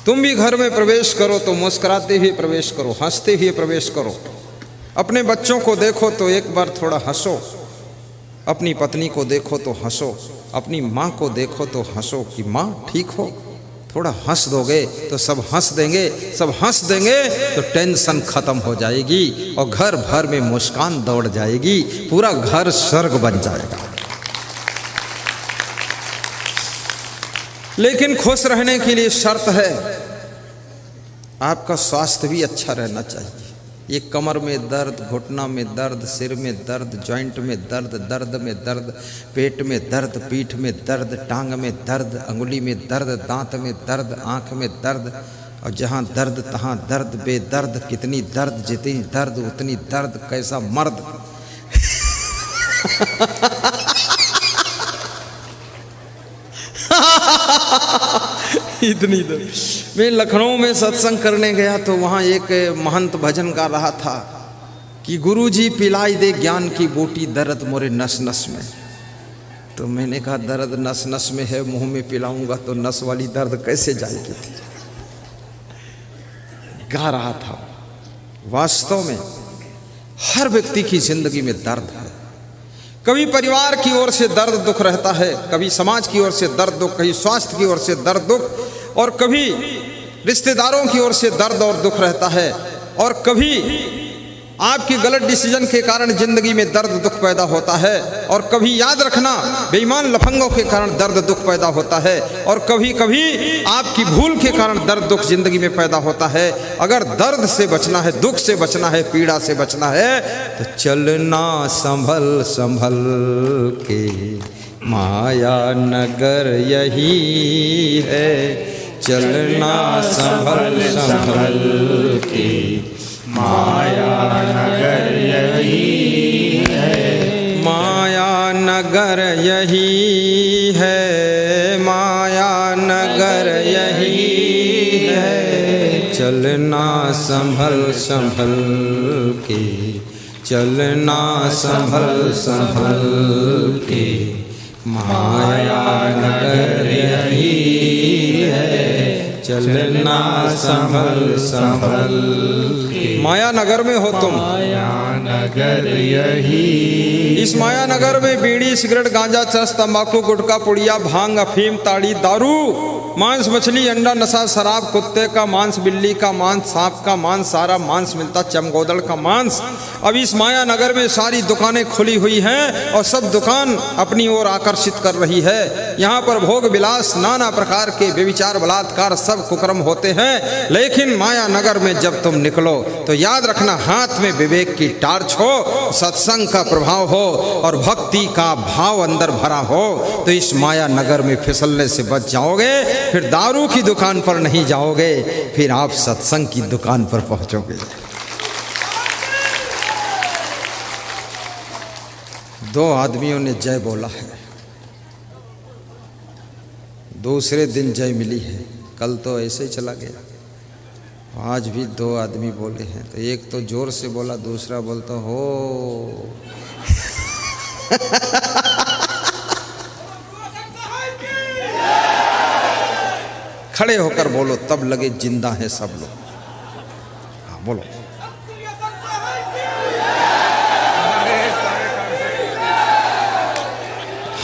तुम भी घर में प्रवेश करो तो मुस्कुराते हुए प्रवेश करो, हंसते हुए प्रवेश करो। अपने बच्चों को देखो तो एक बार थोड़ा हंसो, अपनी पत्नी को देखो तो हंसो, अपनी माँ को देखो तो हंसो कि माँ ठीक हो। थोड़ा हंस दोगे तो सब हंस देंगे, सब हंस देंगे तो टेंशन खत्म हो जाएगी और घर भर में मुस्कान दौड़ जाएगी, पूरा घर स्वर्ग बन जाएगा। लेकिन खुश रहने के लिए शर्त है, आपका स्वास्थ्य भी अच्छा रहना चाहिए। ये कमर में दर्द, घुटना में दर्द, सिर में दर्द, जॉइंट में दर्द, दर्द में दर्द, पेट में दर्द, पीठ में दर्द, टांग में दर्द, अंगुली में दर्द, दांत में दर्द, आँख में दर्द, और जहाँ दर्द तहाँ दर्द, बेदर्द कितनी दर्द, जितनी दर्द उतनी दर्द, कैसा मर्द। इतनी दर्द। मैं लखनऊ में सत्संग करने गया तो वहाँ एक महंत भजन गा रहा था कि गुरुजी पिलाई दे ज्ञान की बूटी, दर्द मोरे नस नस में। तो मैंने कहा दर्द नस नस में है, मुंह में पिलाऊंगा तो नस वाली दर्द कैसे जाएगी थी। गा रहा था। वास्तव में हर व्यक्ति की जिंदगी में दर्द है। कभी परिवार की ओर से दर्द दुख रहता है, कभी समाज की ओर से दर्द दुख, कभी स्वास्थ्य की ओर से दर्द दुख, और कभी रिश्तेदारों की ओर से दर्द और दुख रहता है, और कभी आपकी गलत डिसीजन के कारण जिंदगी में दर्द दुख पैदा होता है, और कभी याद रखना बेईमान लफंगों के कारण दर्द दुख पैदा होता है, और कभी कभी आपकी भूल के कारण दर्द दुख जिंदगी में पैदा होता है। अगर दर्द से बचना है, दुख से बचना है, पीड़ा से बचना है तो चलना संभल संभल के, माया नगर यही है। चलना संभल संभल के, माया नगर यही है। माया नगर यही है, माया नगर यही है। चलना संभल संभल के, चलना संभल संभल के, माया नगर यही है। चलना संभल संभल के। माया नगर में हो तुम, माया नगर यही। इस माया नगर में बीड़ी, सिगरेट, गांजा, चरस, तंबाकू, गुटखा, पुड़िया, भांग, अफीम, ताड़ी, दारू, मांस, मछली, अंडा, नशा, शराब, कुत्ते का मांस, बिल्ली का मांस, सांप का मांस, सारा मांस मिलता, चमगोदड़ का मांस। अब इस माया नगर में सारी दुकानें खुली हुई हैं और सब दुकान अपनी ओर आकर्षित कर रही है। यहाँ पर भोग विलास, नाना प्रकार के व्यभिचार, बलात्कार, सब कुकर्म होते हैं। लेकिन माया नगर में जब तुम निकलो तो याद रखना, हाथ में विवेक की टार्च हो, सत्संग का प्रभाव हो और भक्ति का भाव अंदर भरा हो तो इस माया नगर में फिसलने से बच जाओगे। फिर दारू की दुकान पर नहीं जाओगे, फिर आप सत्संग की दुकान पर पहुंचोगे। दो आदमियों ने जय बोला है, दूसरे दिन जय मिली है। कल तो ऐसे ही चला गया, आज भी दो आदमी बोले हैं। तो एक तो जोर से बोला, दूसरा बोलता हो। खड़े होकर बोलो, तब लगे जिंदा हैं सब लोग। हाँ बोलो।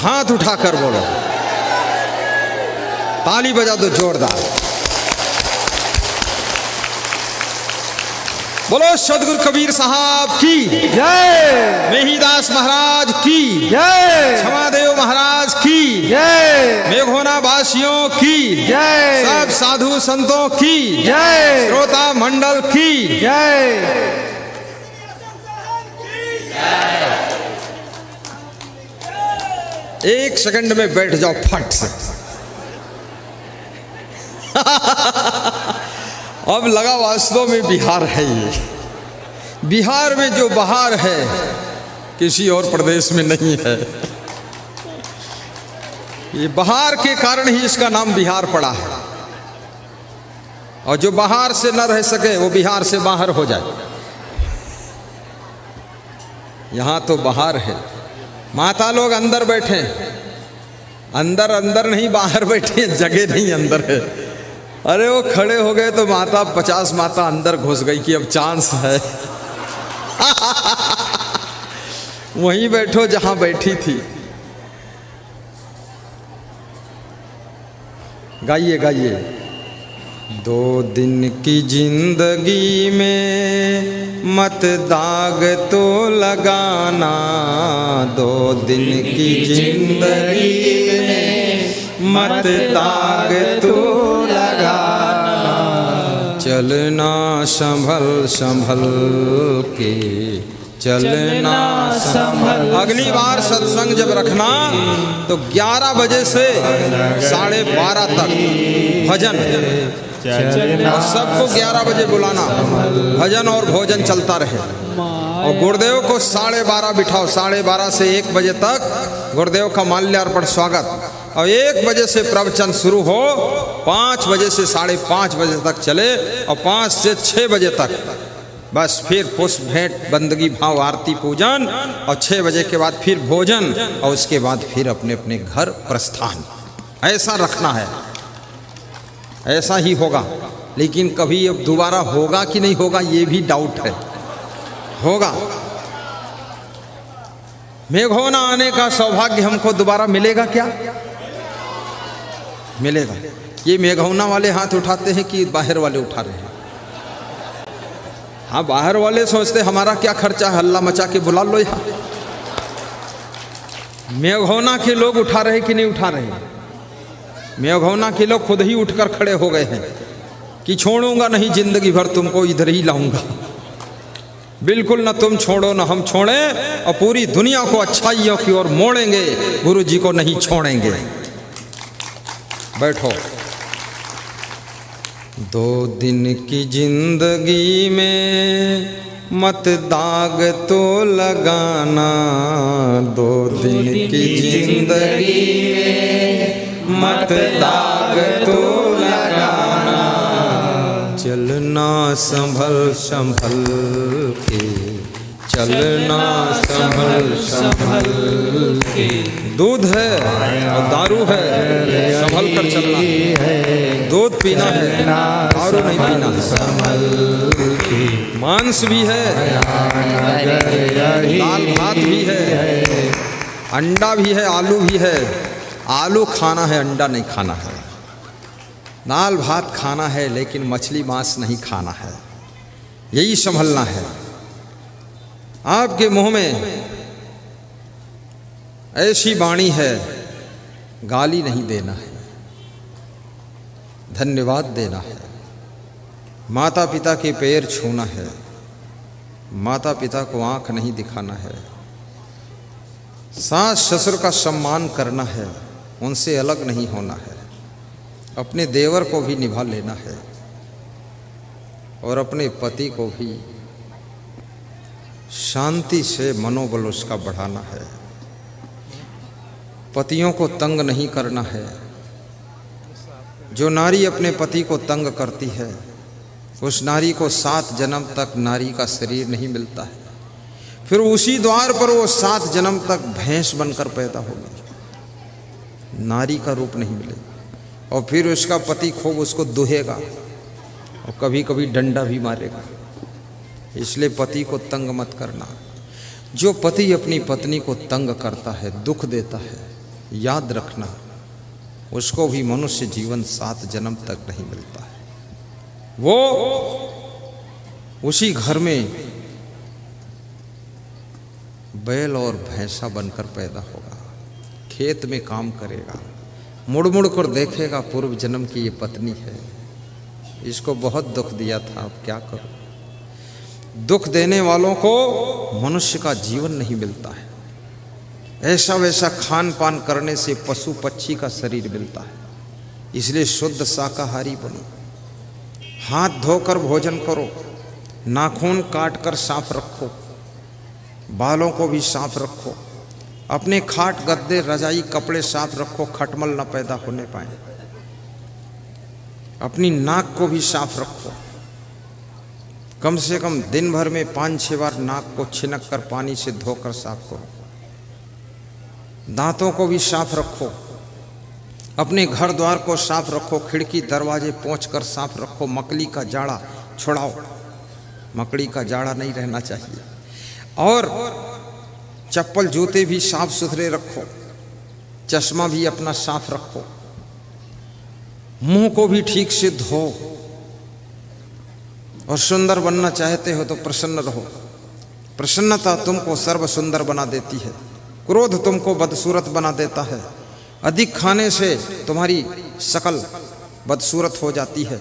हाथ उठाकर बोलो, ताली बजा दो जोरदार। बोलो सदगुरु कबीर साहब की जय, मेहीदास महाराज की जय, क्षमादेव महाराज की जय, मेघोना वासियों की जय, सब साधु संतों की जय, श्रोता मंडल की जय। एक सेकंड में बैठ जाओ फट से। अब लगा वास्तव में बिहार है ये। बिहार में जो बहार है किसी और प्रदेश में नहीं है। ये बहार के कारण ही इसका नाम बिहार पड़ा है। और जो बाहर से न रह सके वो बिहार से बाहर हो जाए। यहाँ तो बाहर है, माता लोग अंदर बैठे, अंदर अंदर नहीं बाहर बैठे, जगह नहीं अंदर है। अरे वो खड़े हो गए तो माता 50 माता अंदर घुस गई कि अब चांस है। वहीं बैठो जहां बैठी थी। गाइए गाइए। 2 दिन की जिंदगी में मत दाग तो लगाना, 2 दिन की जिंदगी में मत दाग तो लगाना, चलना संभल संभल के, चलना संभल। अगली बार सत्संग जब रखना तो 11 बजे से 12:30 तक भजन, और सबको 11 बजे बुलाना, भजन और भोजन चलता रहे। और गुरुदेव को 12:30 बिठाओ, 12:30 से 1 बजे तक गुरुदेव का माल्यार्पण स्वागत, और 1 बजे से प्रवचन शुरू हो, 5 बजे से 5:30 बजे तक चले, और 5 से 6 बजे तक बस फिर पुष्प भेंट, बंदगी भाव, आरती पूजन, और 6 बजे के बाद फिर भोजन, और उसके बाद फिर अपने अपने घर प्रस्थान। ऐसा रखना है, ऐसा ही होगा। लेकिन कभी अब दोबारा होगा कि नहीं होगा ये भी डाउट है। होगा। मेघोना आने का सौभाग्य हमको दोबारा मिलेगा क्या? मिलेगा। ये मेघौना वाले हाथ उठाते हैं कि बाहर वाले उठा रहे हैं? हाँ, बाहर वाले सोचते हमारा क्या खर्चा, हल्ला मचा के बुला लो यहाँ। मेघौना के लोग उठा रहे कि नहीं उठा रहे? मेघौना के लोग खुद ही उठकर खड़े हो गए हैं कि छोड़ूंगा नहीं, जिंदगी भर तुमको इधर ही लाऊंगा। बिल्कुल न तुम छोड़ो न हम छोड़े, और पूरी दुनिया को अच्छाइयों की ओर मोड़ेंगे, गुरु जी को नहीं छोड़ेंगे। बैठो। 2 दिन की जिंदगी में मत दाग तो लगाना, 2 दिन की जिंदगी में मत दाग तो लगाना, चलना संभल संभल के, चलना संभल संभल के। दूध है और दारू है, संभल कर चलना है। दूध पीना है, दारू नहीं पीना है। मांस भी है, दाल भात भी है, अंडा भी है, आलू भी है। आलू खाना है, अंडा नहीं खाना है। दाल भात खाना है, लेकिन मछली मांस नहीं खाना है। यही संभलना है। आपके मुंह में ऐसी वाणी है, गाली नहीं देना है, धन्यवाद देना है, माता पिता के पैर छूना है, माता पिता को आंख नहीं दिखाना है, सास ससुर का सम्मान करना है, उनसे अलग नहीं होना है, अपने देवर को भी निभा लेना है, और अपने पति को भी शांति से मनोबल उसका बढ़ाना है। पतियों को तंग नहीं करना है। जो नारी अपने पति को तंग करती है, उस नारी को 7 जन्म तक नारी का शरीर नहीं मिलता है। फिर उसी द्वार पर वो 7 जन्म तक भैंस बनकर पैदा होगी, नारी का रूप नहीं मिलेगा। और फिर उसका पति खूब उसको दुहेगा और कभी कभी डंडा भी मारेगा। इसलिए पति को तंग मत करना। जो पति अपनी पत्नी को तंग करता है, दुख देता है, याद रखना उसको भी मनुष्य जीवन 7 जन्म तक नहीं मिलता है। वो उसी घर में बैल और भैंसा बनकर पैदा होगा, खेत में काम करेगा, मुड़ मुड़ कर देखेगा पूर्व जन्म की ये पत्नी है, इसको बहुत दुख दिया था, अब क्या करूं। दुख देने वालों को मनुष्य का जीवन नहीं मिलता है। ऐसा वैसा खान पान करने से पशु पक्षी का शरीर मिलता है। इसलिए शुद्ध शाकाहारी बनो, हाथ धोकर भोजन करो, नाखून काट कर साफ रखो, बालों को भी साफ रखो, अपने खाट गद्दे रजाई कपड़े साफ रखो, खटमल न पैदा होने पाए। अपनी नाक को भी साफ रखो, कम से कम दिन भर में 5-6 बार नाक को छिनक कर पानी से धोकर साफ करो। दांतों को भी साफ रखो, अपने घर द्वार को साफ रखो, खिड़की दरवाजे पोंछकर साफ रखो, मकड़ी का जाड़ा छुड़ाओ, मकड़ी का जाड़ा नहीं रहना चाहिए। और चप्पल जूते भी साफ सुथरे रखो, चश्मा भी अपना साफ रखो, मुंह को भी ठीक से धो। और सुंदर बनना चाहते हो तो प्रसन्न रहो, प्रसन्नता तुमको सर्व सुंदर बना देती है। क्रोध तुमको बदसूरत बना देता है। अधिक खाने से तुम्हारी शकल बदसूरत हो जाती है,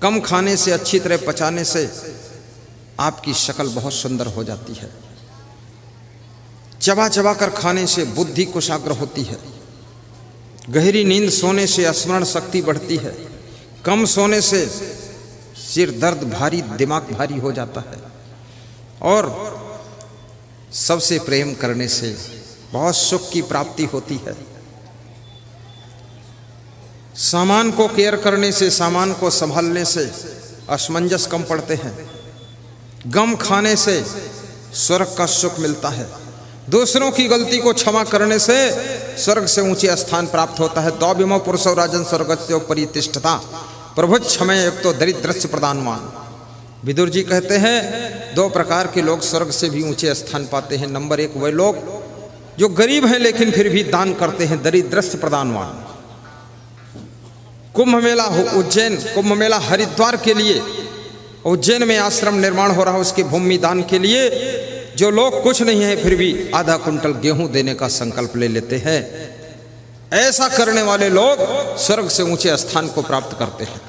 कम खाने से, अच्छी तरह पचाने से आपकी शक्ल बहुत सुंदर हो जाती है। चबा चबा कर खाने से बुद्धि कुशाग्र होती है। गहरी नींद सोने से स्मरण शक्ति बढ़ती है। कम सोने से सिर दर्द भारी, दिमाग भारी हो जाता है। और सबसे प्रेम करने से बहुत सुख की प्राप्ति होती है। सामान को केयर करने से, सामान को संभालने से असमंजस कम पड़ते हैं। गम खाने से स्वर्ग का सुख मिलता है। दूसरों की गलती को क्षमा करने से स्वर्ग से ऊंचे स्थान प्राप्त होता है। द्विमो पुरुषो राजन स्वर्गस्य परितिष्ठता प्रभु क्षमय एक तो दरिद्रस्य प्रदानवान। विदुर जी कहते हैं 2 प्रकार के लोग स्वर्ग से भी ऊंचे स्थान पाते हैं। नंबर 1 वे लोग जो गरीब हैं लेकिन फिर भी दान करते हैं, दरिद्रस्य प्रदानवान। कुंभ मेला हो उज्जैन, कुंभ मेला हरिद्वार के लिए उज्जैन में आश्रम निर्माण हो रहा है, उसके भूमि दान के लिए जो लोग कुछ नहीं है फिर भी आधा कुंटल गेहूं देने का संकल्प ले लेते हैं। ऐसा करने वाले लोग स्वर्ग से ऊंचे स्थान को प्राप्त करते हैं।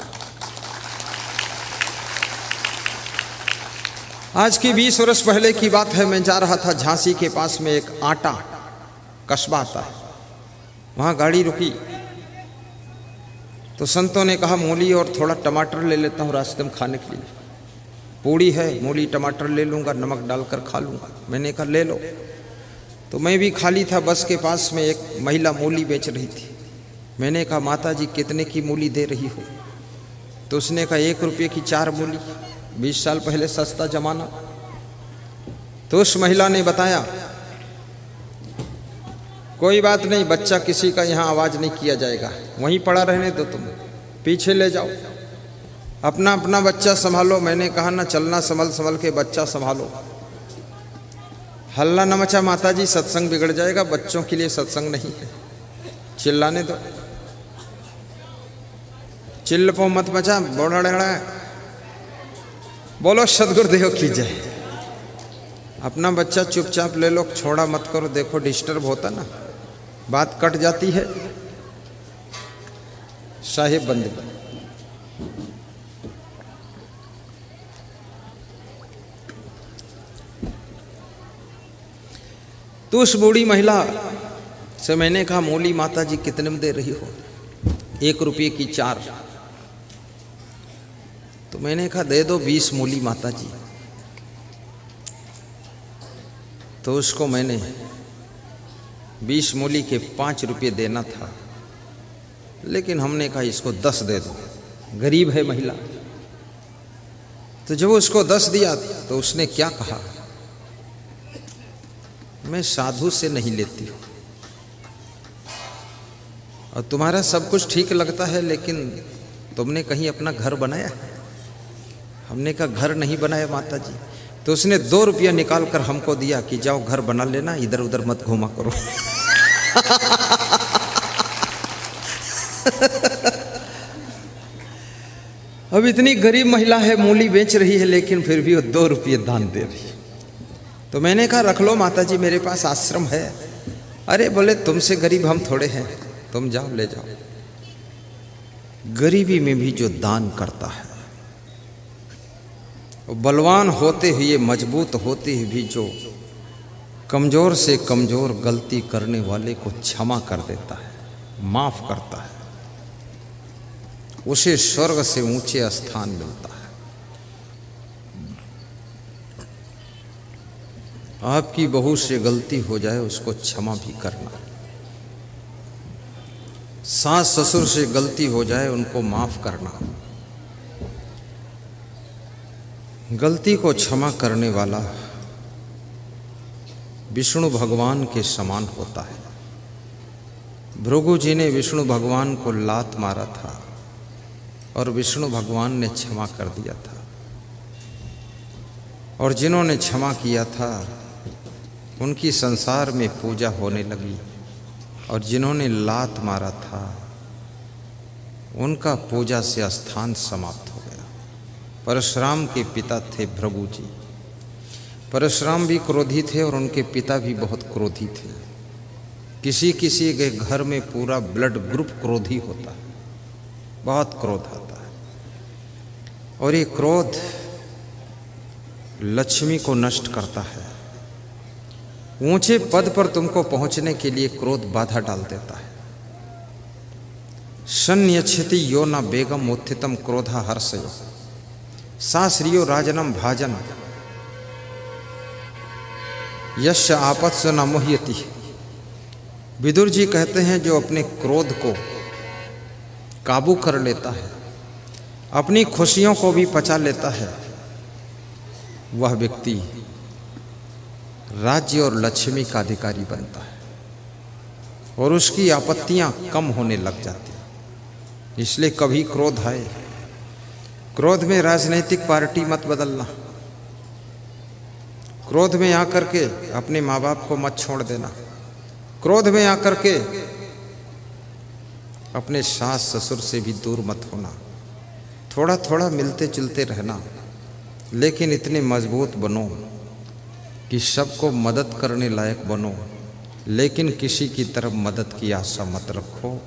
आज की 20 वर्ष पहले की बात है। मैं जा रहा था झांसी के पास में एक आटा कस्बा आता है, वहां गाड़ी रुकी तो संतों ने कहा मूली और थोड़ा टमाटर ले लेता हूँ रास्ते में खाने के लिए। पूड़ी है, मूली टमाटर ले लूँगा, नमक डालकर खा लूँगा। मैंने कहा ले लो। तो मैं भी खाली था। बस के पास में एक महिला मूली बेच रही थी। मैंने कहा माता जी कितने की मूली दे रही हो? तो उसने कहा 1 रुपये की 4 मूली। 20 साल पहले सस्ता जमाना। तो उस महिला ने बताया कोई बात नहीं, बच्चा किसी का यहाँ आवाज़ नहीं किया जाएगा, वहीं पड़ा रहने दो, तुम पीछे ले जाओ, अपना अपना बच्चा संभालो। मैंने कहा ना चलना संभल संभल के बच्चा संभालो, हल्ला न मचा माता जी, सत्संग बिगड़ जाएगा, बच्चों के लिए सत्संग नहीं है, चिल्लाने दो, चिल्ल पो मत मचा, बोलो सदगुरुदेव की जय। अपना बच्चा चुपचाप ले लो, छोड़ा मत करो। देखो डिस्टर्ब होता ना, बात कट जाती है। साहिब बंदे तो उस बूढ़ी महिला से मैंने कहा मूली माता जी कितने में दे रही हो? 1 रुपये की 4। तो मैंने कहा दे दो 20 मूली माता जी। तो उसको मैंने 20 मूली के 5 रुपये देना था, लेकिन हमने कहा इसको 10 दे दो, गरीब है महिला। तो जब उसको 10 दिया तो उसने क्या कहा, मैं साधु से नहीं लेती हूँ और तुम्हारा सब कुछ ठीक लगता है, लेकिन तुमने कहीं अपना घर बनाया है? हमने कहा घर नहीं बनाया माता जी। तो उसने 2 रुपया निकाल कर हमको दिया कि जाओ घर बना लेना, इधर उधर मत घूमा करो। अब इतनी गरीब महिला है, मूली बेच रही है, लेकिन फिर भी वो 2 रुपये दान दे रही है। तो मैंने कहा रख लो माता जी, मेरे पास आश्रम है। अरे बोले तुमसे गरीब हम थोड़े हैं, तुम जाओ ले जाओ। गरीबी में भी जो दान करता है, बलवान होते हुए, मजबूत होते हुए भी जो कमज़ोर से कमज़ोर गलती करने वाले को क्षमा कर देता है, माफ़ करता है, उसे स्वर्ग से ऊंचे स्थान मिलता है। आपकी बहू से गलती हो जाए उसको क्षमा भी करना, सास ससुर से गलती हो जाए उनको माफ़ करना। गलती को क्षमा करने वाला विष्णु भगवान के समान होता है। भृगु जी ने विष्णु भगवान को लात मारा था और विष्णु भगवान ने क्षमा कर दिया था, और जिन्होंने क्षमा किया था उनकी संसार में पूजा होने लगी, और जिन्होंने लात मारा था उनका पूजा से स्थान समाप्त हो गया। परशुराम के पिता थे भृगु जी। परशुराम भी क्रोधी थे और उनके पिता भी बहुत क्रोधी थे। किसी किसी के घर में पूरा ब्लड ग्रुप क्रोधी होता है, बहुत क्रोध आता है, और ये क्रोध लक्ष्मी को नष्ट करता है। ऊंचे पद पर तुमको पहुंचने के लिए क्रोध बाधा डाल देता है। संयच्छति यो न बेगम उत्थितम क्रोधा हर्षयो साश्रियो राजनम भाजन यश आपत्स न मुह्यति। विदुर जी कहते हैं जो अपने क्रोध को काबू कर लेता है, अपनी खुशियों को भी पचा लेता है, वह व्यक्ति राज्य और लक्ष्मी का अधिकारी बनता है और उसकी आपत्तियां कम होने लग जाती हैं। इसलिए कभी क्रोध आए, क्रोध में राजनीतिक पार्टी मत बदलना, क्रोध में आकर के अपने माँ बाप को मत छोड़ देना, क्रोध में आकर के अपने सास ससुर से भी दूर मत होना। थोड़ा थोड़ा मिलते जुलते रहना, लेकिन इतने मजबूत बनो कि सबको मदद करने लायक बनो, लेकिन किसी की तरफ मदद की आशा मत रखो।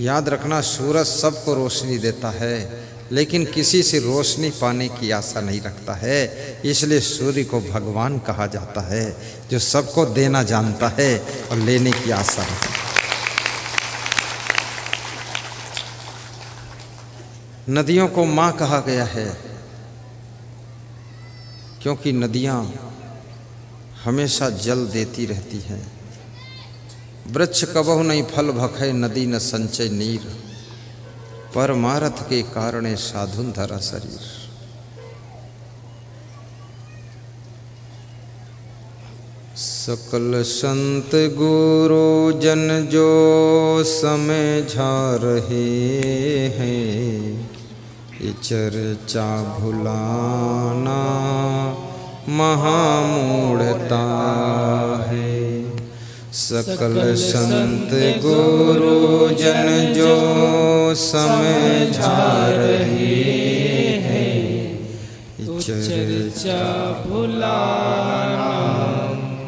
याद रखना, सूरज सबको रोशनी देता है, लेकिन किसी से रोशनी पाने की आशा नहीं रखता है। इसलिए सूर्य को भगवान कहा जाता है, जो सबको देना जानता है और लेने की आशा रखता है। नदियों को माँ कहा गया है, क्योंकि नदियाँ हमेशा जल देती रहती हैं। वृक्ष कबहु नहीं फल भखै, नदी न संचय नीर, परमारथ के कारणे साधुन धरा शरीर। सकल संत गुरु जन जो समझा रहे हैं, ये चर्चा भुलाना महामूढ़ता है। सकल संत गुरु जन जो समझा रहे हैं, चर्चा भुलाना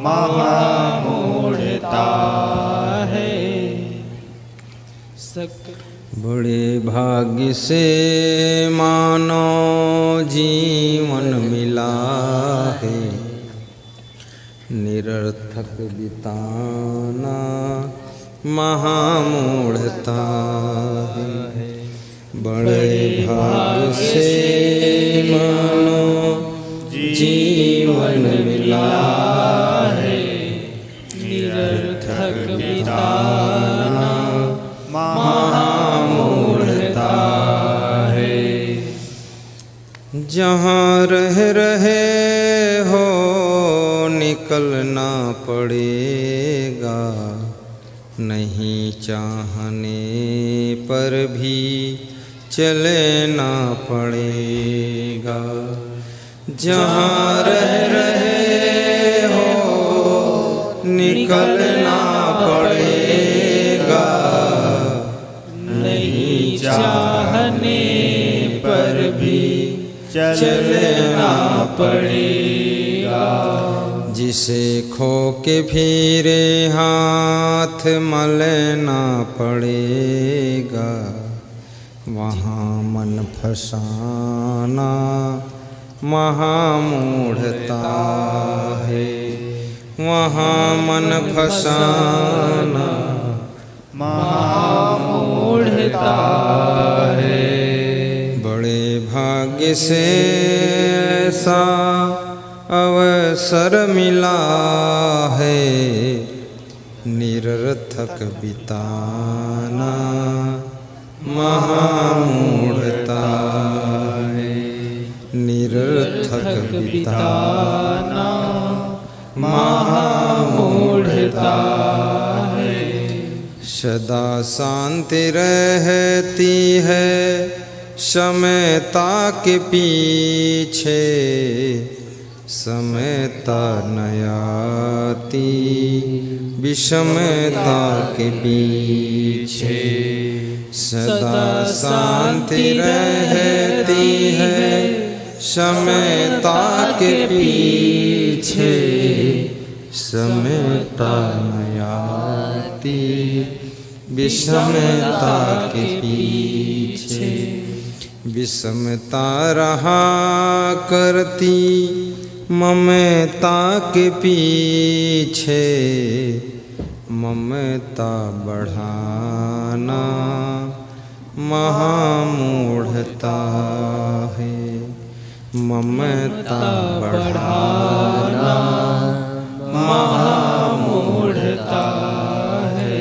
महामूढ़ता है। बड़े भाग्य से मानो जीवन मिला है, निरर्थक बिताना महामूढ़ता है। बड़े भाग्य से मानो जीवन मिला है, निरर्थक बिताना महामूढ़ता है। जहाँ रह रहे हो निकलना पड़ेगा, नहीं चाहने पर भी चलना पड़ेगा। जहाँ रह रहे हो निकलना पड़ेगा, नहीं चाहने पर भी चलना पड़ेगा। जिसे खो के फिरे हाथ मलना पड़ेगा, वहाँ मन फसाना महामूढ़ता है। वहाँ मन फसाना महामूढ़ता है। बड़े भाग्य से ऐसा अवसर मिला है, निरर्थक बिताना महामूढ़ता है। निरर्थक बिताना महामूढ़ता है। सदा शांति रहती है समयता के पीछे, समयता न आती विषमता के पीछे। सदा शांति रहती है समयता के पीछे, समयता न आती विषमता के पीछे। विषमता रहा करती ममता के पीछे, ममता बढ़ाना महामूढ़ता है, ममता बढ़ाना महामूढ़ता है।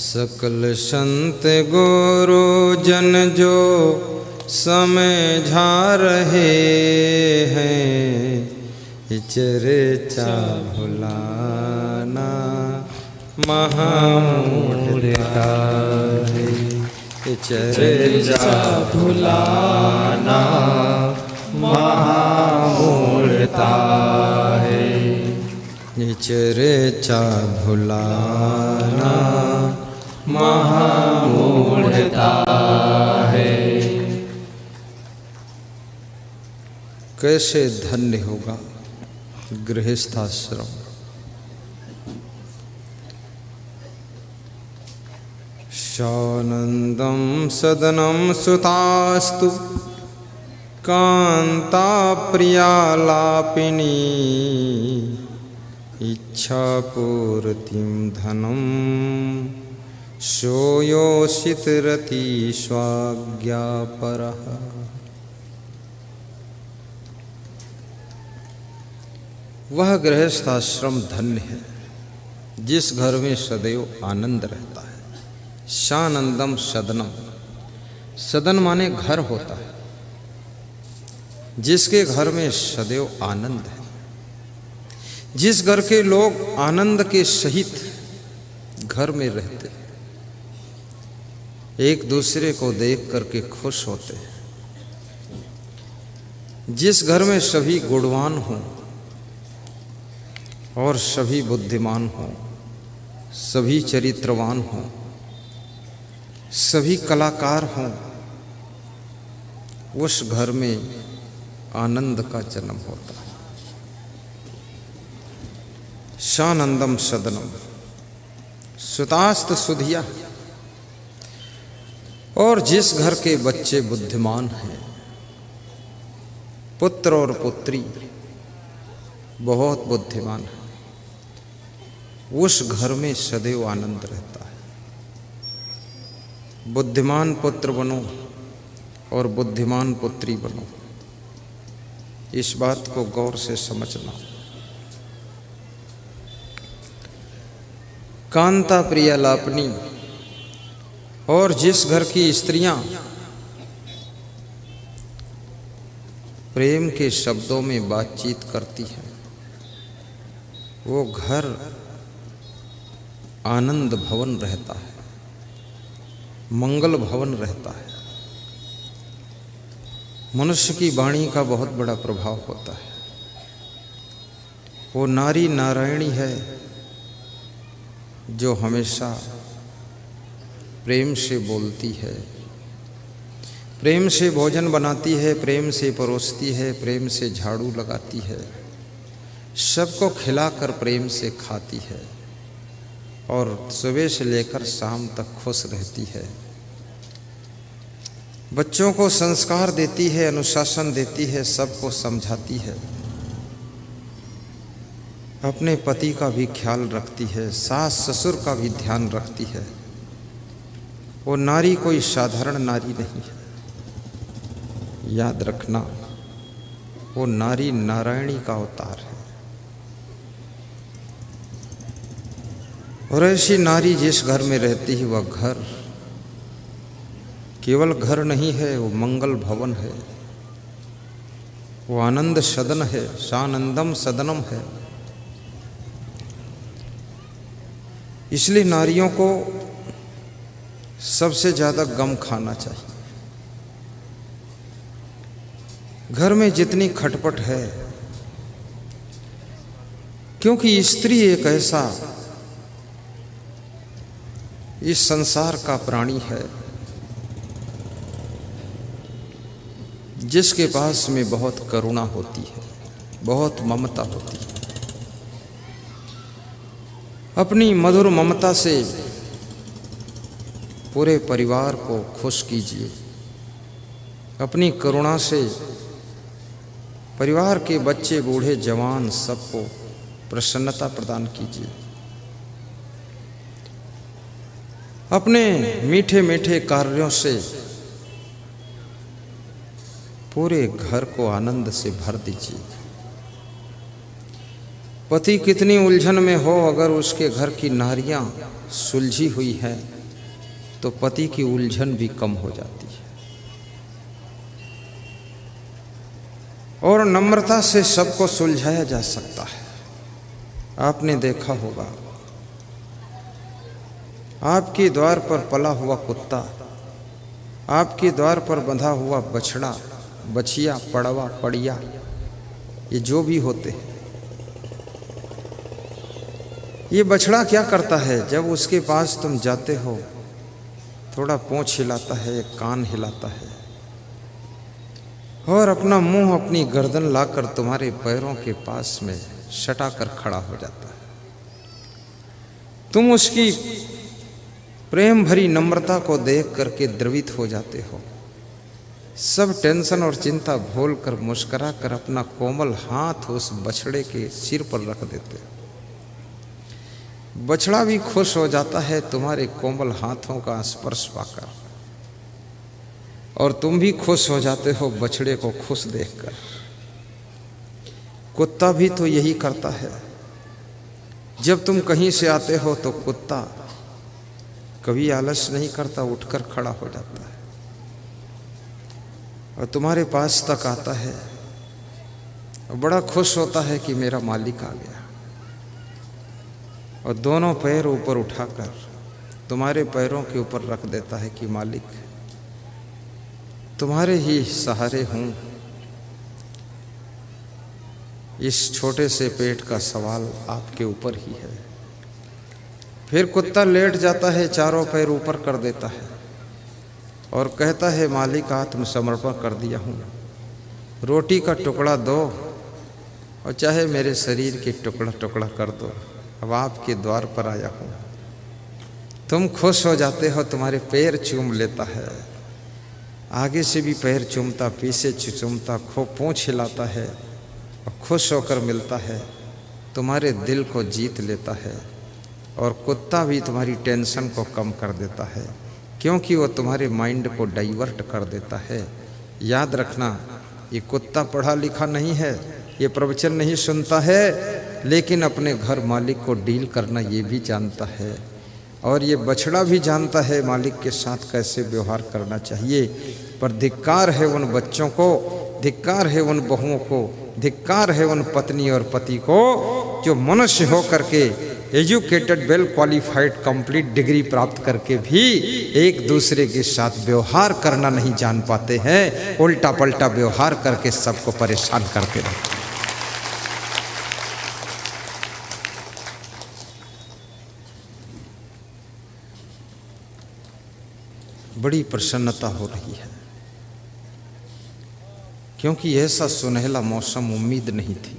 सकल संत गुरु जन जो समझा रहे हैं, चर्चा भुलाना महामूढ़ता है, चर्चा भुलाना महामूढ़ता है, चर्चा भुलाना महामूढ़ता है। कैसे धन्य होगा गृहस्थाश्रम। शानंदम सदनम सुतास्तु कांता प्रियालापिनी, इच्छा पूर्तिम धनम सोयोषित रति स्वाज्ञापरः। वह गृहस्थाश्रम धन्य है जिस घर में सदैव आनंद रहता है। शानंदम सदनम, सदन माने घर होता है, जिसके घर में सदैव आनंद है, जिस घर के लोग आनंद के सहित घर में रहते, एक दूसरे को देख करके खुश होते हैं, जिस घर में सभी गुणवान हों और सभी बुद्धिमान हों, सभी चरित्रवान हों, सभी कलाकार हों, उस घर में आनंद का जन्म होता है। शानंदम सदनम सुतास्त सुधिया, और जिस घर के बच्चे बुद्धिमान हैं, पुत्र और पुत्री बहुत बुद्धिमान है, उस घर में सदैव आनंद रहता है। बुद्धिमान पुत्र बनो और बुद्धिमान पुत्री बनो, इस बात को गौर से समझना। कांता प्रिया लापनी, और जिस घर की स्त्रियां प्रेम के शब्दों में बातचीत करती हैं, वो घर आनंद भवन रहता है, मंगल भवन रहता है। मनुष्य की वाणी का बहुत बड़ा प्रभाव होता है। वो नारी नारायणी है जो हमेशा प्रेम से बोलती है, प्रेम से भोजन बनाती है, प्रेम से परोसती है, प्रेम से झाड़ू लगाती है, सबको खिलाकर प्रेम से खाती है, और सुबह से लेकर शाम तक खुश रहती है। बच्चों को संस्कार देती है, अनुशासन देती है, सबको समझाती है, अपने पति का भी ख्याल रखती है, सास ससुर का भी ध्यान रखती है। वो नारी कोई साधारण नारी नहीं है, याद रखना, वो नारी नारायणी का अवतार है। और ऐसी नारी जिस घर में रहती है, वह घर केवल घर नहीं है, वो मंगल भवन है, वो आनंद सदन है, सानंदम सदनम है। इसलिए नारियों को सबसे ज्यादा गम खाना चाहिए। घर में जितनी खटपट है, क्योंकि स्त्री एक ऐसा इस संसार का प्राणी है जिसके पास में बहुत करुणा होती है, बहुत ममता होती है। अपनी मधुर ममता से पूरे परिवार को खुश कीजिए। अपनी करुणा से परिवार के बच्चे, बूढ़े, जवान सबको प्रसन्नता प्रदान कीजिए। अपने मीठे मीठे कार्यों से पूरे घर को आनंद से भर दीजिए। पति कितनी उलझन में हो, अगर उसके घर की नारियां सुलझी हुई है तो पति की उलझन भी कम हो जाती है। और नम्रता से सबको सुलझाया जा सकता है। आपने देखा होगा, आपके द्वार पर पला हुआ कुत्ता, आपके द्वार पर बंधा हुआ बछड़ा, बछिया, पड़वा, पड़िया, ये जो भी होते हैं, ये बछड़ा क्या करता है? जब उसके पास तुम जाते हो, थोड़ा पूंछ हिलाता है, कान हिलाता है और अपना मुंह, अपनी गर्दन लाकर तुम्हारे पैरों के पास में सटा कर खड़ा हो जाता है। तुम उसकी प्रेम भरी नम्रता को देख करके द्रवित हो जाते हो। सब टेंशन और चिंता भूल कर मुस्कुरा कर अपना कोमल हाथ उस बछड़े के सिर पर रख देते हो। बछड़ा भी खुश हो जाता है तुम्हारे कोमल हाथों का स्पर्श पाकर, और तुम भी खुश हो जाते हो बछड़े को खुश देखकर। कुत्ता भी तो यही करता है। जब तुम कहीं से आते हो तो कुत्ता कभी आलस नहीं करता, उठकर खड़ा हो जाता है और तुम्हारे पास तक आता है और बड़ा खुश होता है कि मेरा मालिक आ गया, और दोनों पैर ऊपर उठाकर तुम्हारे पैरों के ऊपर रख देता है कि मालिक, तुम्हारे ही सहारे हूँ। इस छोटे से पेट का सवाल आपके ऊपर ही है। फिर कुत्ता लेट जाता है, चारों पैर ऊपर कर देता है और कहता है, मालिक आत्मसमर्पण कर दिया हूँ, रोटी का टुकड़ा दो और चाहे मेरे शरीर के टुकड़ा टुकड़ा कर दो, अब आपके द्वार पर आया हूँ। तुम खुश हो जाते हो, तुम्हारे पैर चूम लेता है, आगे से भी पैर चूमता, पीछे चूमता, खूब पूंछ हिलाता है और खुश होकर मिलता है, तुम्हारे दिल को जीत लेता है। और कुत्ता भी तुम्हारी टेंशन को कम कर देता है, क्योंकि वो तुम्हारे माइंड को डाइवर्ट कर देता है। याद रखना, ये कुत्ता पढ़ा लिखा नहीं है, ये प्रवचन नहीं सुनता है, लेकिन अपने घर मालिक को डील करना ये भी जानता है। और ये बछड़ा भी जानता है मालिक के साथ कैसे व्यवहार करना चाहिए। पर धिक्कार है उन बच्चों को, धिक्कार है उन बहुओं को, धिक्कार है उन पत्नी और पति को जो मनुष्य हो करके, educated, well qualified, complete degree प्राप्त करके भी एक दूसरे के साथ व्यवहार करना नहीं जान पाते हैं, उल्टा पलटा व्यवहार करके सबको परेशान करते रहते हैं। बड़ी प्रसन्नता हो रही है, क्योंकि ऐसा सुनहला मौसम उम्मीद नहीं थी,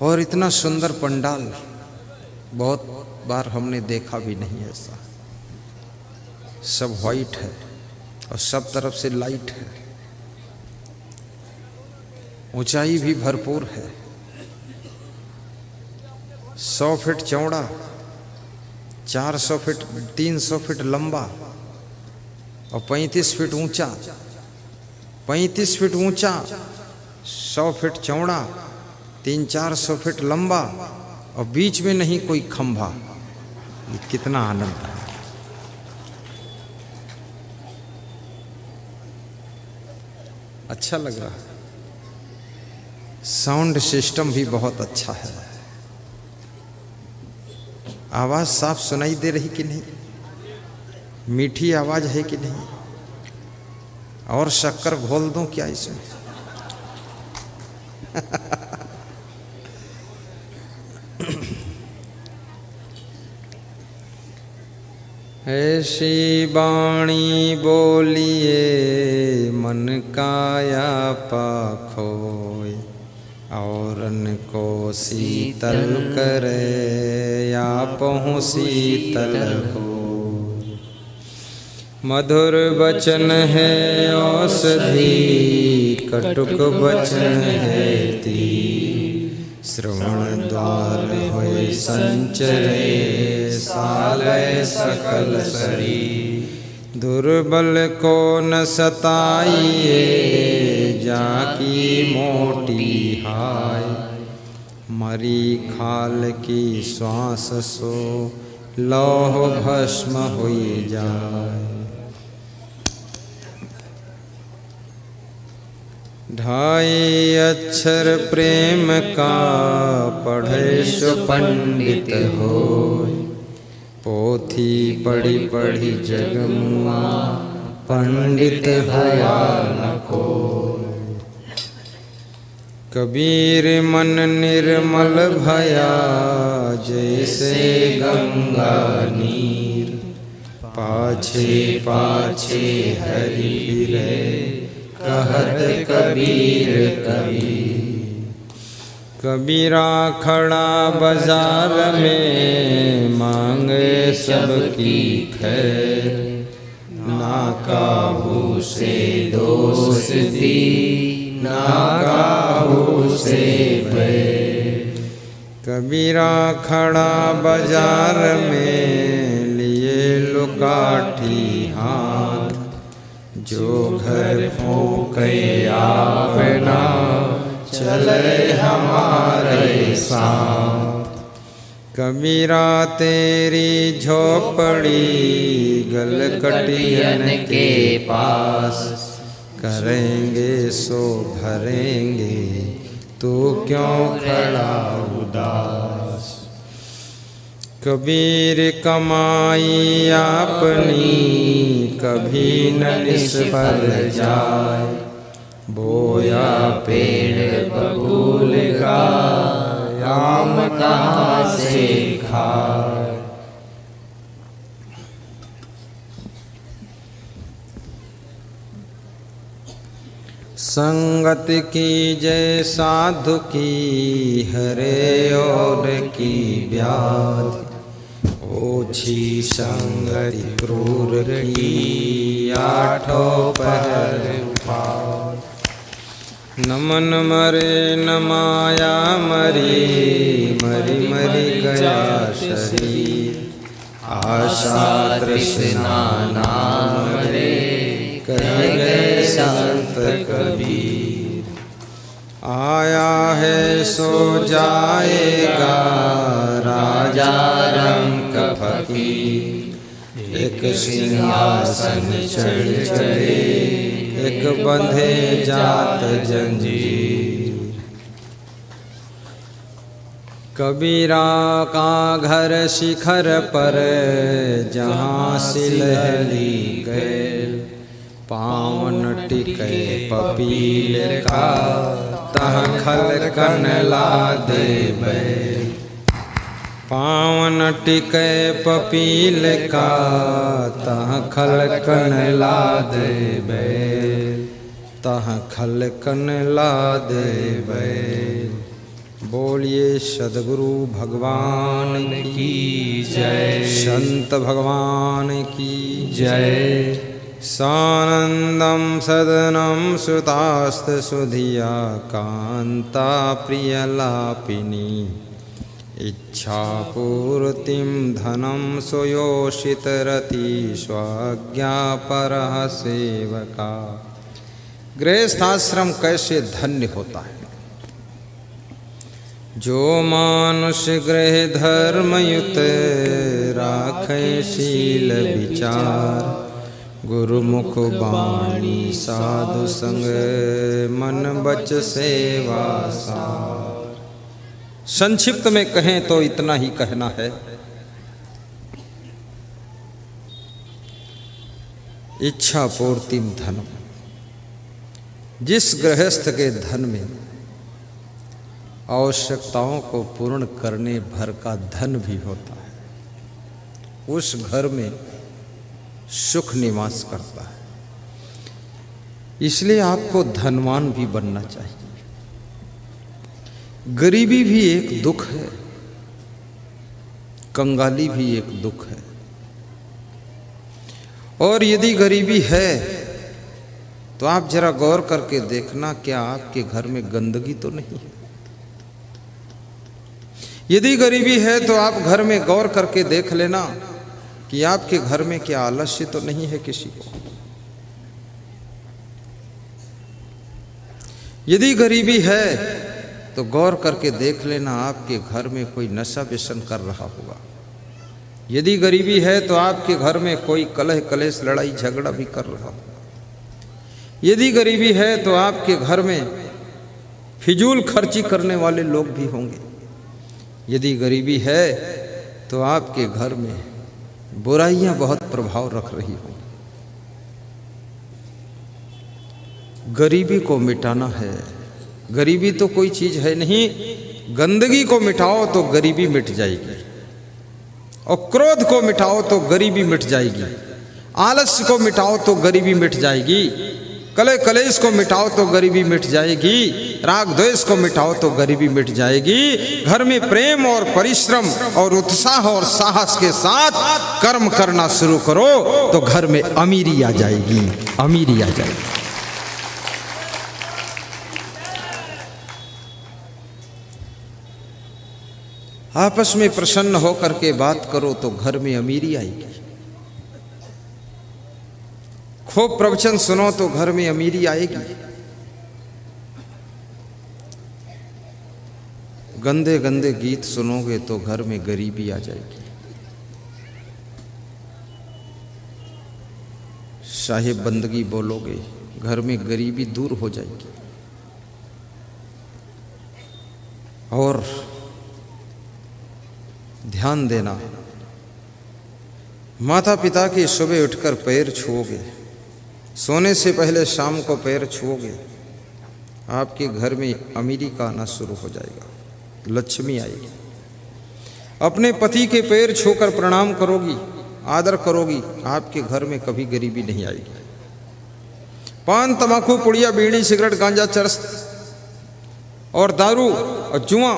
और इतना सुंदर पंडाल बहुत बार हमने देखा भी नहीं। ऐसा सब वाइट है और सब तरफ से लाइट है, ऊंचाई भी भरपूर है, 100 फीट चौड़ा, 400 फीट, 300 फीट लंबा और 35 फीट ऊंचा, 35 फीट ऊंचा, 100 फीट चौड़ा, 300-400 फीट लंबा, और बीच में नहीं कोई खंभा। ये कितना आनंद है। अच्छा लग रहा है। साउंड सिस्टम भी बहुत अच्छा है। आवाज साफ सुनाई दे रही कि नहीं? मीठी आवाज है कि नहीं? और शक्कर घोल दूं क्या इसमें? ऐसी बाणी बोलिए मन काया पाखोय, औरन को शीतल करे आपहु शीतल हो। मधुर वचन है औषधि, कटुक वचन है तीर। श्रवण द्वार होय संचरे, सालय सकल शरीर। दुर्बल को न सताइए, जाकी मोटी हाय। मरी खाल की श्वास सो, लौह भस्म हुई जाए। ढाई अक्षर प्रेम का, पढ़े सो पंडित होय। पोथी पढ़ी पढ़ी जग मुआ, पंडित भया न कोय। कबीर मन निर्मल भया, जैसे गंगा नीर। पाछे पाछे हरि फिरे, कहत कबीर कबीर। कबीरा खड़ा बाजार में, मांगे सबकी खैर। ना काहू से दोस्ती, ना काहू से बैर। कबीरा खड़ा बाजार में, लिए लुकाठी हाथ। जो घर फूके अपना, चले हमारे साथ। कबीरा तेरी झोपड़ी, गलकटियन के पास। करेंगे सो भरेंगे, तू क्यों खड़ा उदास। कबीर कमाई अपनी, कभी न निष्फल जाए। बोया पेड़ बबूल का, आम कहाँ से खाए। संगति की जय साधु की, हरे और की व्याधि। ओछी संगति क्रूर की, आठों पहर उपाय। नमन मरे न माया मरी, मरी मरी गया शरीर। आशा तृष्णा नाम रे, कह गए संत कबीर। आया है सो जाएगा, राजा रंग फकीर। एक सिंहासन चढ़ चढ़े, एक बंधे जात जंजीर। कबीरा का घर शिखर पर, जहाँ सिलहली गैल। पावन टिके पपील का, तह खल कन लादे बैल। पावन टिके पपील का, तह खल कन लादे बैल। तह खल कन लादे बैल। बोलिए सद्गुरु भगवान की जय, संत भगवान की जय। सानंदम सदनम सुतास्त सुधिया, कांता प्रियलापिनी। इच्छा पूर्तिम धनम सुयोषित रति, स्वाज्ञा परः सेवका। गृहस्थाश्रम कैसे धन्य होता है। जो मानुष गृह धर्मयुत, राखे शील विचार। गुरुमुख बाणी साधु संग, मन बच सेवा सार। संक्षिप्त में कहें तो इतना ही कहना है इच्छा पूर्तिम धनम। जिस गृहस्थ के धन में आवश्यकताओं को पूर्ण करने भर का धन भी होता है, उस घर में सुख निवास करता है। इसलिए आपको धनवान भी बनना चाहिए। गरीबी भी एक दुख है, कंगाली भी एक दुख है। और यदि गरीबी है तो आप जरा गौर करके देखना, क्या आपके घर में गंदगी तो नहीं है? यदि गरीबी है तो आप घर में गौर करके देख लेना कि आपके घर में क्या आलस्य तो नहीं है किसी को। यदि गरीबी है तो गौर करके देख लेना आपके घर में कोई नशा व्यसन कर रहा होगा। यदि गरीबी है तो आपके घर में कोई कलह कलेश लड़ाई झगड़ा भी कर रहा होगा। यदि गरीबी है तो आपके घर में फिजूल खर्ची करने वाले लोग भी होंगे। यदि गरीबी है तो आपके घर में बुराइयां बहुत प्रभाव रख रही होंगी। गरीबी को मिटाना है। गरीबी तो कोई चीज है नहीं, गंदगी को मिटाओ तो गरीबी मिट जाएगी, और क्रोध को मिटाओ तो गरीबी मिट जाएगी, आलस्य को मिटाओ तो गरीबी मिट जाएगी, कलह कलेश को मिटाओ तो गरीबी मिट जाएगी, राग द्वेष को मिटाओ तो गरीबी मिट जाएगी। घर में प्रेम और परिश्रम और उत्साह और साहस के साथ कर्म करना शुरू करो तो घर में अमीरी आ जाएगी, अमीरी आ जाएगी। आपस में प्रसन्न होकर के बात करो तो घर में अमीरी आएगी। खूब प्रवचन सुनो तो घर में अमीरी आएगी। गंदे गंदे गीत सुनोगे तो घर में गरीबी आ जाएगी। साहिब बंदगी बोलोगे घर में गरीबी दूर हो जाएगी। और ध्यान देना, माता पिता के सुबह उठकर पैर छुओगे, सोने से पहले शाम को पैर छुओगे, आपके घर में अमीरी का आना शुरू हो जाएगा, लक्ष्मी आएगी। अपने पति के पैर छूकर प्रणाम करोगी, आदर करोगी, आपके घर में कभी गरीबी नहीं आएगी। पान तंबाकू पुड़िया बीड़ी सिगरेट गांजा चरस और दारू और जुआ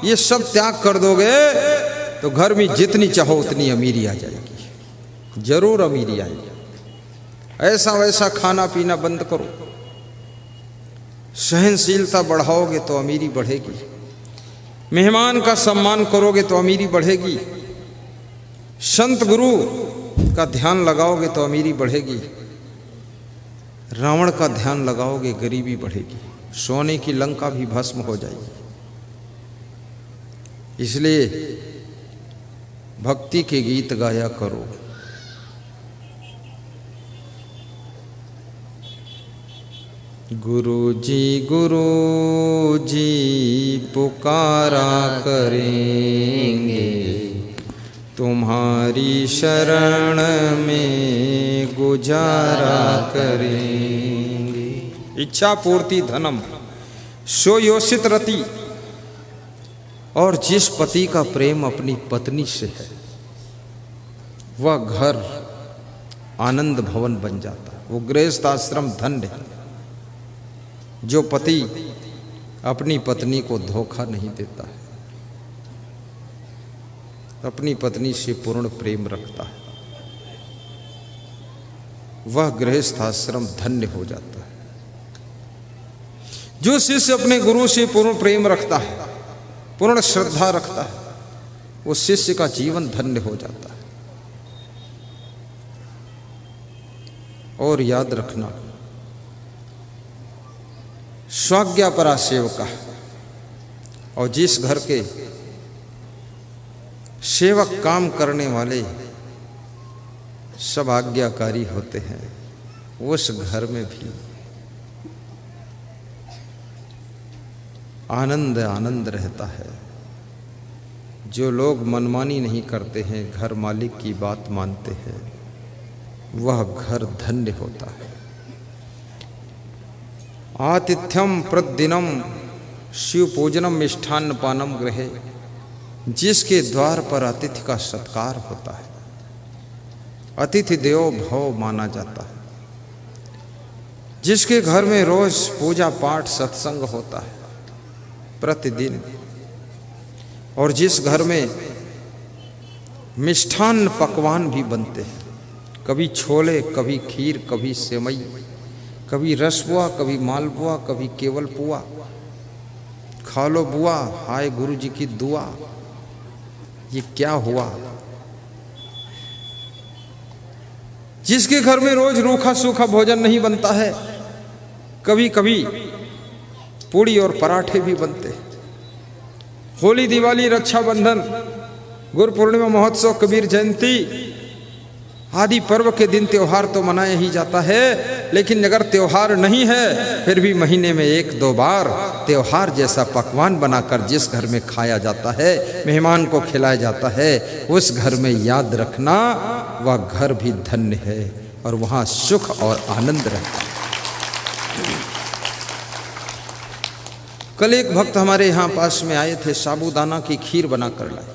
ये सब त्याग कर दोगे तो घर में जितनी चाहो उतनी अमीरी आ जाएगी, जरूर अमीरी आएगी। ऐसा वैसा खाना पीना बंद करो, सहनशीलता बढ़ाओगे तो अमीरी बढ़ेगी। मेहमान का सम्मान करोगे तो अमीरी बढ़ेगी। संत गुरु का ध्यान लगाओगे तो अमीरी बढ़ेगी। रावण का ध्यान लगाओगे गरीबी बढ़ेगी। सोने की लंका भी भस्म हो जाएगी। इसलिए भक्ति के गीत गाया करो। गुरु जी पुकारा करेंगे, तुम्हारी शरण में गुजारा करेंगे। इच्छा पूर्ति धनम सो योषित रति। और जिस पति का प्रेम अपनी पत्नी से है वह घर आनंद भवन बन जाता है। वो गृहस्थ आश्रम धन्य है जो पति अपनी पत्नी को धोखा नहीं देता है, अपनी पत्नी से पूर्ण प्रेम रखता है, वह गृहस्थ आश्रम धन्य हो जाता है। जो शिष्य अपने गुरु से पूर्ण प्रेम रखता है, पूर्ण श्रद्धा रखता है, वो शिष्य का जीवन धन्य हो जाता है। और याद रखना, स्वाज्ञापरा सेवका, और जिस घर के सेवक काम करने वाले सब आज्ञाकारी होते हैं, उस घर में भी आनंद आनंद रहता है। जो लोग मनमानी नहीं करते हैं, घर मालिक की बात मानते हैं, वह घर धन्य होता है। आतिथ्यम प्रतिदिनम शिव पूजनम मिष्ठान्न पानम गृहे, जिसके द्वार पर अतिथि का सत्कार होता है, अतिथि देवो भव माना जाता है, जिसके घर में रोज पूजा पाठ सत्संग होता है प्रतिदिन, और जिस घर में मिष्ठान्न पकवान भी बनते हैं, कभी छोले, कभी खीर, कभी सेवई, कभी रसबुआ, कभी मालपुआ, कभी केवल पुआ, खा लो बुआ, हाय गुरु जी की दुआ। ये क्या हुआ? जिसके घर में रोज रूखा सूखा भोजन नहीं बनता है, कभी कभी पूड़ी और पराठे भी बनते हैं। होली, दिवाली, रक्षाबंधन, गुरु पूर्णिमा, महोत्सव, कबीर जयंती आदि पर्व के दिन त्योहार तो मनाया ही जाता है, लेकिन अगर त्योहार नहीं है फिर भी महीने में 1-2 बार त्योहार जैसा पकवान बनाकर जिस घर में खाया जाता है, मेहमान को खिलाया जाता है, उस घर में याद रखना वह घर भी धन्य है और वहाँ सुख और आनंद रहता है। कल एक भक्त हमारे यहाँ पास में आए थे, साबूदाना की खीर बना कर लाए।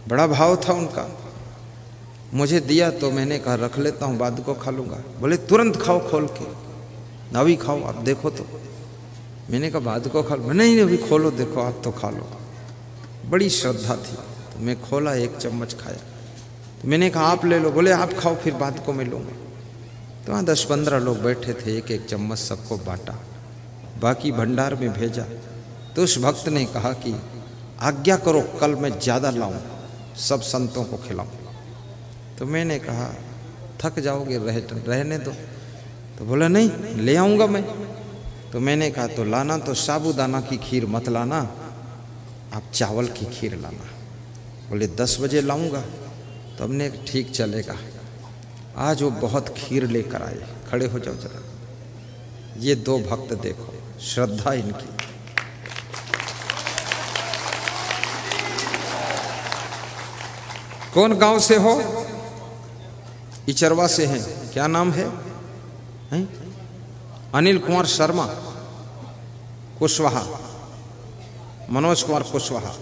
बड़ा भाव था उनका, मुझे दिया तो मैंने कहा रख लेता हूँ, बाद को खा लूँगा। बोले तुरंत खाओ खोल के, अभी खाओ आप देखो तो। मैंने कहा बाद को खा लो। नहीं अभी खोलो देखो आप तो खा लो। बड़ी श्रद्धा थी तो मैं खोला, 1 चम्मच खाया। तो मैंने कहा आप ले लो। बोले आप खाओ फिर बाद को मैं लूँगा। तो वहाँ 10-15 लोग बैठे थे, 1-1 चम्मच सबको बांटा, बाकी भंडार में भेजा। तो उस भक्त ने कहा कि आज्ञा करो कल मैं ज़्यादा लाऊं, सब संतों को खिलाऊं। तो मैंने कहा थक जाओगे, रहने दो। तो बोला नहीं ले आऊँगा मैं। तो मैंने कहा तो लाना तो साबूदाना की खीर मत लाना, आप चावल की खीर लाना। बोले 10 बजे लाऊँगा। तो हमने ठीक चलेगा। आज वो बहुत खीर लेकर आए। खड़े हो जाओ जरा। ये 2 भक्त देखो, श्रद्धा इनकी। कौन गांव से हो? इचरवा से हैं। क्या नाम है? अनिल कुमार शर्मा कुशवाहा, मनोज कुमार कुशवाहा,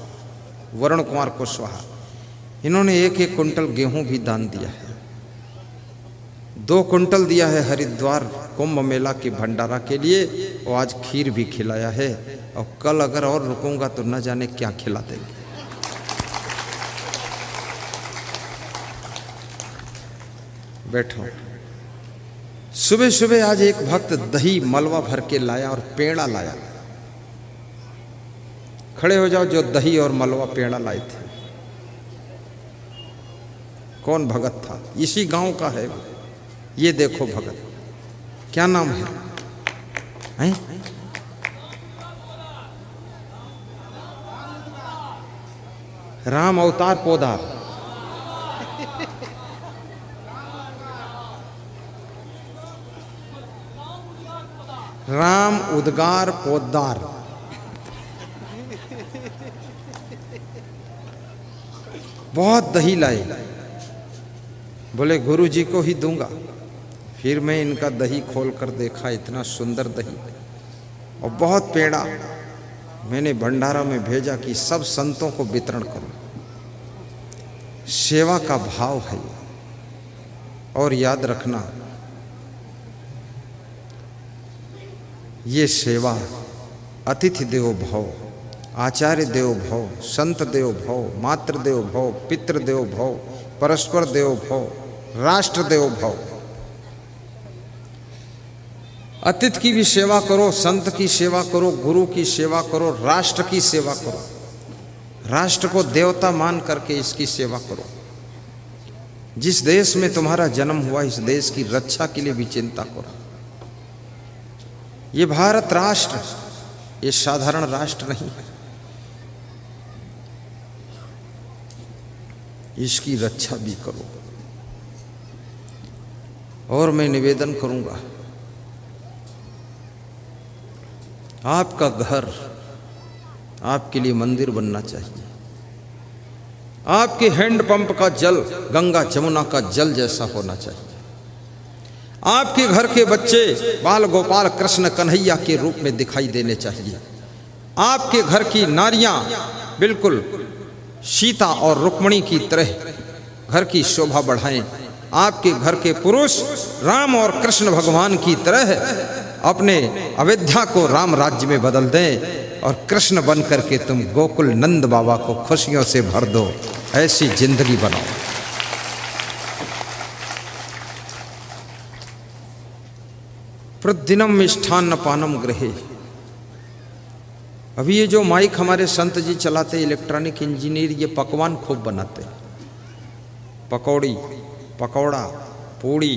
वरुण कुमार कुशवाहा। इन्होंने 1-1 कुंटल गेहूं भी दान दिया है। 2 कुंटल दिया है हरिद्वार कुंभ मेला के भंडारा के लिए, और आज खीर भी खिलाया है। और कल अगर और रुकूंगा तो न जाने क्या खिला देंगे। बैठो। सुबह सुबह आज एक भक्त दही मलवा भर के लाया और पेड़ा लाया। खड़े हो जाओ जो दही और मलवा पेड़ा लाए थे। कौन भगत था? इसी गांव का है। ये देखो भगत, क्या नाम है? राम अवतार पोदार। राम उद्गार पोदार। बहुत दही लाए। बोले गुरु जी को ही दूंगा। फिर मैं इनका दही खोल कर देखा, इतना सुंदर दही और बहुत पेड़ा। मैंने भंडारा में भेजा कि सब संतों को वितरण करो। सेवा का भाव है। और याद रखना, ये सेवा अतिथि देवो भव, आचार्य देवो भव, संत देवो भव, मातृ देवो भव, पितृ देवो भव, परस्पर देवो भव, राष्ट्र देवो भव। अतिथि की भी सेवा करो, संत की सेवा करो, गुरु की सेवा करो, राष्ट्र की सेवा करो। राष्ट्र को देवता मान करके इसकी सेवा करो। जिस देश में तुम्हारा जन्म हुआ, इस देश की रक्षा के लिए भी चिंता करो। ये भारत राष्ट्र, ये साधारण राष्ट्र नहीं है। इसकी रक्षा भी करो। और मैं निवेदन करूंगा, आपका घर आपके लिए मंदिर बनना चाहिए। आपके हैंडपंप का जल गंगा जमुना का जल जैसा होना चाहिए। आपके घर के बच्चे बाल गोपाल कृष्ण कन्हैया के रूप में दिखाई देने चाहिए। आपके घर की नारियां बिल्कुल सीता और रुक्मिणी की तरह घर की शोभा बढ़ाएं। आपके घर के पुरुष राम और कृष्ण भगवान की तरह अपने अयोध्या को राम राज्य में बदल दें और कृष्ण बन करके तुम गोकुल नंद बाबा को खुशियों से भर दो। ऐसी जिंदगी बनाओ। प्रतिदिनम मिष्ठान्न पानम गृहे। अभी ये जो माइक हमारे संत जी चलाते, इलेक्ट्रॉनिक इंजीनियर, ये पकवान खूब बनाते। पकौड़ी, पकौड़ा, पूड़ी,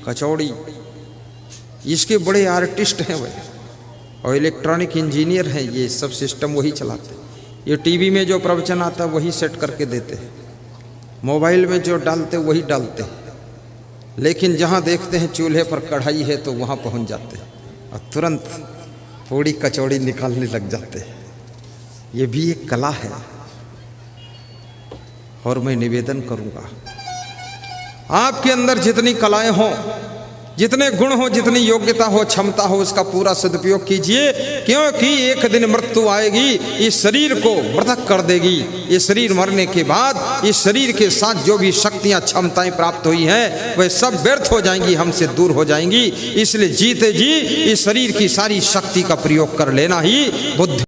कचौड़ी, इसके बड़े आर्टिस्ट हैं वे, और इलेक्ट्रॉनिक इंजीनियर हैं। ये सब सिस्टम वही चलाते। ये टीवी में जो प्रवचन आता है वही सेट करके देते, मोबाइल में जो डालते वही डालते, लेकिन जहाँ देखते हैं चूल्हे पर कढ़ाई है तो वहाँ पहुँच जाते और तुरंत पूड़ी कचौड़ी निकालने लग जाते हैं। ये भी एक कला है। और मैं निवेदन करूँगा, आपके अंदर जितनी कलाएं हों, जितने गुण हो, जितनी योग्यता हो, क्षमता हो, उसका पूरा सदुपयोग कीजिए, क्योंकि एक दिन मृत्यु आएगी, इस शरीर को मृतक कर देगी। ये शरीर मरने के बाद इस शरीर के साथ जो भी शक्तियां क्षमताएं प्राप्त हुई हैं वह सब व्यर्थ हो जाएंगी, हमसे दूर हो जाएंगी। इसलिए जीते जी इस शरीर की सारी शक्ति का प्रयोग कर लेना ही बुद्धि